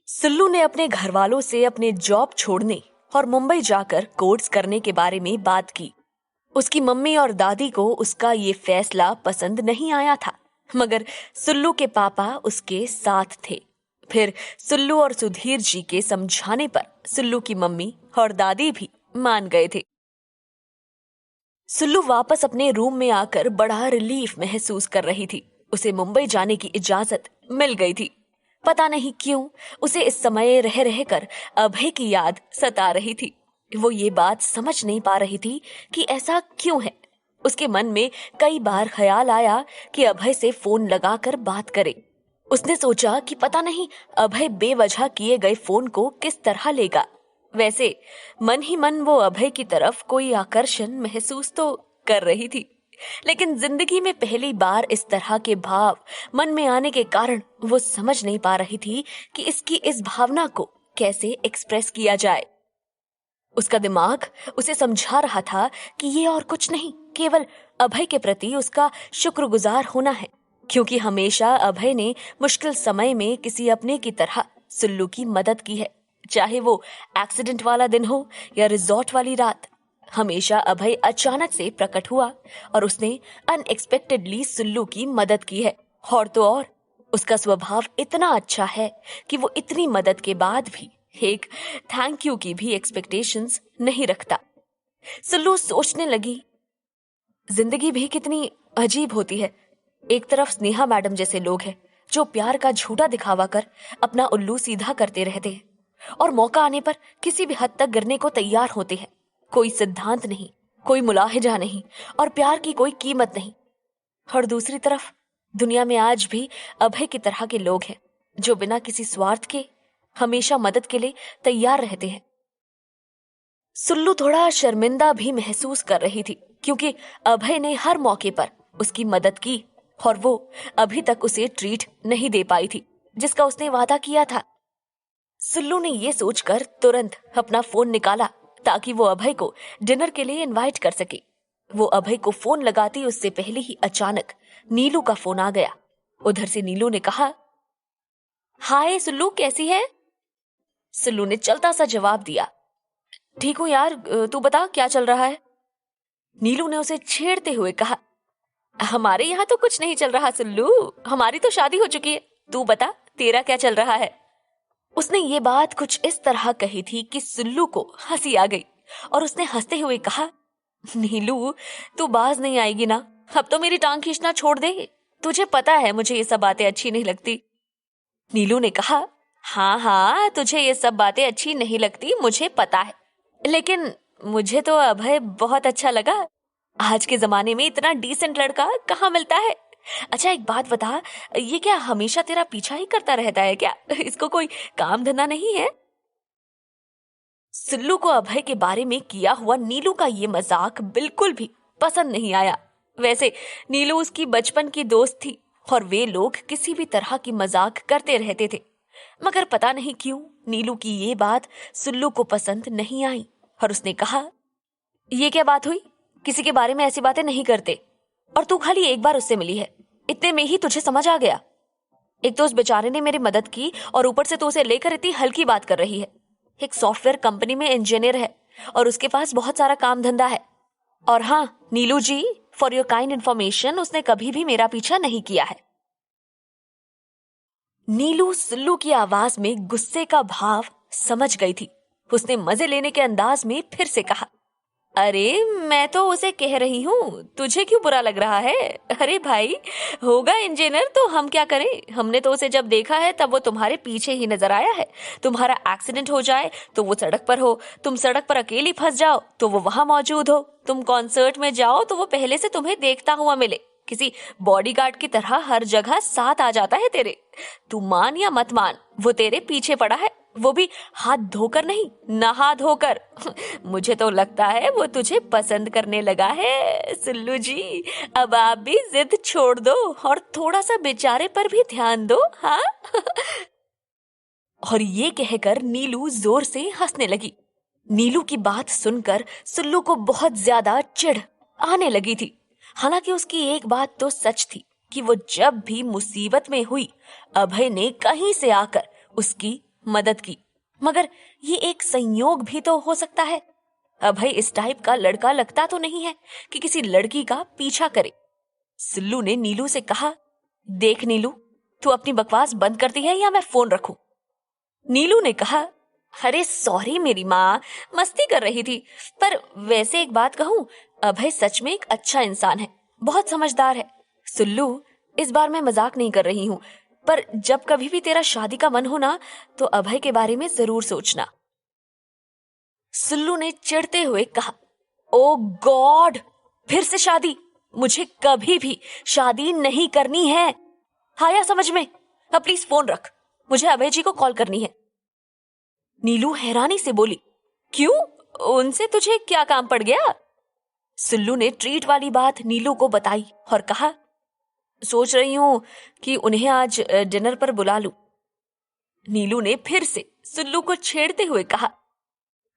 सुल्लू ने अपने घर वालों से अपने जॉब छोड़ने और मुंबई जाकर कोर्स करने के बारे में बात की। उसकी मम्मी और दादी को उसका ये फैसला पसंद नहीं आया था, मगर सुल्लू के पापा उसके साथ थे। फिर सुल्लू और सुधीर जी के समझाने पर सुल्लू की मम्मी और दादी भी मान गए थे। सुल्लू वापस अपने रूम में आकर बड़ा रिलीफ महसूस कर रही थी। उसे मुंबई जाने की इजाजत मिल गई थी। पता नहीं क्यों उसे इस समय रह रहकर अभय की याद सता रही थी। वो ये बात समझ नहीं पा रही थी कि ऐसा क्यों है। उसके मन में कई बार ख्याल आया कि अभय से फोन लगाकर बात करे। उसने सोचा कि पता नहीं अभय बेवजह किए गए फोन को किस तरह लेगा। वैसे मन ही मन वो अभय की तरफ कोई आकर्षण महसूस तो कर रही थी, लेकिन जिंदगी में पहली बार इस तरह के भाव मन में आने के कारण वो समझ नहीं पा रही थी कि इसकी इस भावना को कैसे एक्सप्रेस किया जाए। उसका दिमाग उसे समझा रहा था कि ये और कुछ नहीं, केवल अभय के प्रति उसका शुक्रगुजार होना है, क्योंकि हमेशा अभय ने मुश्किल समय में किसी अपने की तरह सुल्लू की मदद की है। चाहे वो एक्सीडेंट वाला दिन हो या रिजॉर्ट वाली रात, हमेशा अभय अचानक से प्रकट हुआ और उसने अनएक्सपेक्टेडली सुल्लू की मदद की है। और तो और उसका स्वभाव इतना अच्छा है कि वो इतनी मदद के बाद भी एक थैंक यू की भी एक्सपेक्टेशंस नहीं रखता। सुल्लू सोचने लगी, जिंदगी भी कितनी अजीब होती है। एक तरफ स्नेहा मैडम जैसे लोग हैं जो प्यार का झूठा दिखावा कर अपना उल्लू सीधा करते रहते हैं और मौका आने पर किसी भी हद तक गिरने को तैयार होते हैं। कोई सिद्धांत नहीं, कोई मुलाहिजा नहीं और प्यार की कोई कीमत नहीं। और दूसरी तरफ दुनिया में आज भी अभय की तरह के लोग हैं जो बिना किसी स्वार्थ के हमेशा मदद के लिए तैयार रहते हैं। सुल्लू थोड़ा शर्मिंदा भी महसूस कर रही थी, क्योंकि अभय ने हर मौके पर उसकी मदद की और वो अभी तक उसे ट्रीट नहीं दे पाई थी जिसका उसने वादा किया था। सुल्लू ने ये सोचकर तुरंत अपना फोन निकाला ताकि वो अभय को डिनर के लिए इनवाइट कर सके। वो अभय को फोन लगाती उससे पहले ही अचानक नीलू का फोन आ गया। उधर से नीलू ने कहा, हाय सुल्लू, कैसी है? सुल्लू ने चलता सा जवाब दिया, ठीक हूं यार, तू बता क्या चल रहा है? नीलू ने उसे छेड़ते हुए कहा, हमारे यहाँ तो कुछ नहीं चल रहा सुल्लू, हमारी तो शादी हो चुकी है। तू बता तेरा क्या चल रहा है? उसने ये बात कुछ इस तरह कही थी कि सुल्लू को हंसी आ गई और उसने हंसते हुए कहा, नीलू तू बाज नहीं आएगी ना? अब तो मेरी टांग खींचना छोड़ दे, तुझे पता है मुझे ये सब बातें अच्छी नहीं लगती। नीलू ने कहा, हाँ हाँ, तुझे ये सब बातें अच्छी नहीं लगती मुझे पता है, लेकिन मुझे तो अभय बहुत अच्छा लगा। आज के जमाने में इतना डिसेंट लड़का कहाँ मिलता है। अच्छा एक बात बता, ये क्या हमेशा तेरा पीछा ही करता रहता है क्या? इसको कोई काम धंधा नहीं है? सुल्लू को अभय के बारे में किया हुआ नीलू का ये मजाक बिल्कुल भी पसंद नहीं आया। वैसे नीलू उसकी बचपन की दोस्त थी और वे लोग किसी भी तरह की मजाक करते रहते थे, मगर पता नहीं क्यों नीलू की ये बात सुल्लू को पसंद नहीं आई और उसने कहा, ये क्या बात हुई? किसी के बारे में ऐसी बातें नहीं करते, और तू खाली एक बार उससे मिली है, इतने में ही तुझे समझ आ गया? एक तो उस बेचारे ने मेरी मदद की और ऊपर से तू उसे लेकर इतनी हल्की बात कर रही है। एक सॉफ्टवेयर कंपनी में इंजीनियर है और उसके पास बहुत सारा काम धंधा है। और हाँ नीलू जी, फॉर योर काइंड इन्फॉर्मेशन, उसने कभी भी मेरा पीछा नहीं किया है। नीलू सुल्लू की आवाज में गुस्से का भाव समझ गई थी। उसने मजे लेने के अंदाज में फिर से कहा, अरे मैं तो उसे कह रही हूँ, तुझे क्यों बुरा लग रहा है? अरे भाई, होगा इंजीनियर तो हम क्या करें? हमने तो उसे जब देखा है तब वो तुम्हारे पीछे ही नजर आया है। तुम्हारा एक्सीडेंट हो जाए तो वो सड़क पर हो, तुम सड़क पर अकेली फंस जाओ तो वो वहां मौजूद हो, तुम कॉन्सर्ट में जाओ तो वो पहले से तुम्हें देखता हुआ मिले, किसी बॉडीगार्ड की तरह हर जगह साथ आ जाता है तेरे। तू मान या मत मान, वो तेरे पीछे पड़ा है, वो भी हाथ धोकर नहीं, नहा धोकर। मुझे तो लगता है वो तुझे पसंद करने लगा है। सुल्लू जी, अब आप भी जिद छोड़ दो और थोड़ा सा बेचारे पर भी ध्यान दो, हाँ? और ये कहकर नीलू जोर से हंसने लगी। नीलू की बात सुनकर सुल्लू को बहुत ज्यादा चिढ़ आने लगी थी। हालांकि उसकी एक बात तो सच थी कि वो जब भी मुसीबत में हुई, अभय ने कहीं से आकर उसकी मदद की। मगर ये एक संयोग भी तो हो सकता है। अभय इस टाइप का लड़का लगता तो नहीं है कि किसी लड़की का पीछा करे। सिल्लू ने नीलू से कहा, देख नीलू, तू अपनी बकवास बंद करती है या मैं फोन रखूं? नीलू ने कहा, अरे सॉरी मेरी माँ, मस्ती कर रही थी। पर वैसे एक बात कहूं, अभय सच में एक अच्छा इंसान है, बहुत समझदार है। सिल्लू, इस बार मैं मजाक नहीं कर रही हूँ, पर जब कभी भी तेरा शादी का मन हो ना, तो अभय के बारे में जरूर सोचना। सिल्लू ने चिढ़ते हुए कहा, ओ गॉड, फिर से शादी? मुझे कभी भी शादी नहीं करनी है। आया समझ में? अब प्लीज फोन रख, मुझे अभय जी को कॉल करनी है। नीलू हैरानी से बोली, क्यों? उनसे तुझे क्या काम पड़ गया? सिल्लू ने ट्रीट वाली बात नीलू को बताई और कहा, सोच रही हूं कि उन्हें आज डिनर पर बुला लूं। नीलू ने फिर से सिल्लू को छेड़ते हुए कहा,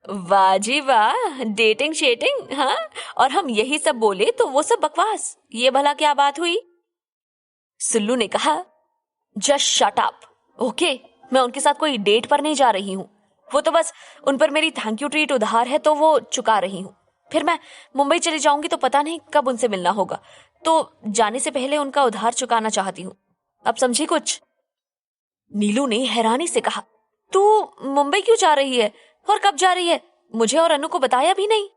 वाह जी वाह, डेटिंग शेटिंग, हाँ? और हम यही सब बोले तो वो सब बकवास, ये भला क्या बात हुई? सिल्लू ने कहा, जस्ट शट अप, ओके? मैं उनके साथ कोई डेट पर नहीं जा रही हूँ। वो तो बस उन पर मेरी थैंक यू ट्रीट उधार है तो वो चुका रही हूँ। फिर मैं मुंबई चली जाऊंगी तो पता नहीं कब उनसे मिलना होगा, तो जाने से पहले उनका उधार चुकाना चाहती हूँ। अब समझी कुछ? नीलू ने हैरानी से कहा, तू मुंबई क्यों जा रही है और कब जा रही है? मुझे और अनु को बताया भी नहीं।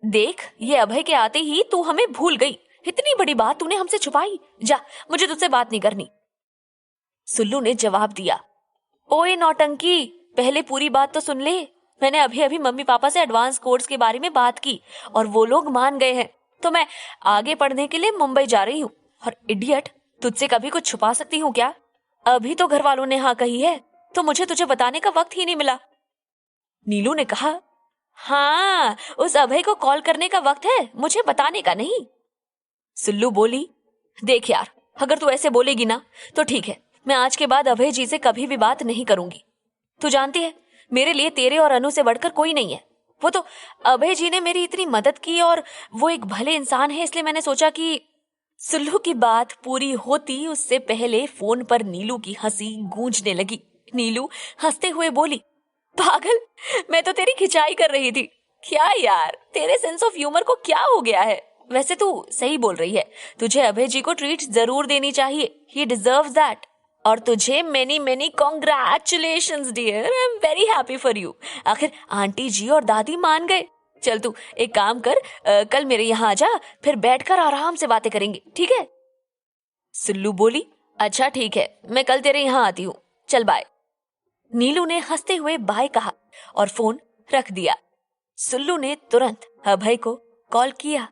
देख, ये अभय के आते ही तू हमें भूल गई। इतनी बड़ी बात तूने हमसे छुपाई। जा, मुझे तुझसे बात नहीं करनी। सिल्लू ने जवाब दिया, ओए नौटंकी, पहले पूरी बात तो सुन ले। मैंने अभी अभी मम्मी पापा से एडवांस कोर्स के बारे में बात की और वो लोग मान गए हैं, तो मैं आगे पढ़ने के लिए मुंबई जा रही हूँ। और इडियट, तुझसे कभी कुछ छुपा सकती हूँ क्या? अभी तो घर वालों ने हाँ कही है, तो मुझे तुझे बताने का वक्त ही नहीं मिला। नीलू ने कहा, हाँ, उस अभय को कॉल करने का वक्त है, मुझे बताने का नहीं। सिल्लू बोली, देख यार, अगर तू ऐसे बोलेगी ना तो ठीक है, मैं आज के बाद अभय जी से कभी भी बात नहीं करूंगी। तू जानती है, मेरे लिए तेरे और अनु से बढ़कर कोई नहीं है। वो तो अभय जी ने मेरी इतनी मदद की और वो एक भले इंसान है, इसलिए मैंने सोचा कि। सिल्लू की बात पूरी होती उससे पहले फोन पर नीलू की हंसी गूंजने लगी। नीलू हंसते हुए बोली, पागल, मैं तो तेरी खिंचाई कर रही थी। क्या यार, तेरे सेंस ऑफ ह्यूमर को क्या हो गया है? वैसे तू सही बोल रही है, तुझे अभय जी को ट्रीट जरूर देनी चाहिए। He deserves that. और तुझे many many congratulations dear, I am very happy for you. आखिर आंटी जी और दादी मान गए। चल तू एक काम कर, कल मेरे यहाँ आ जा, फिर बैठकर आराम से बातें करेंगे, ठीक है? सिल्लू बोली, अच्छा ठीक है, मैं कल तेरे यहाँ आती हूँ, चल बाय। नीलू ने हंसते हुए बाय कहा और फोन रख दिया। सिल्लू ने तुरंत अभय को कॉल किया।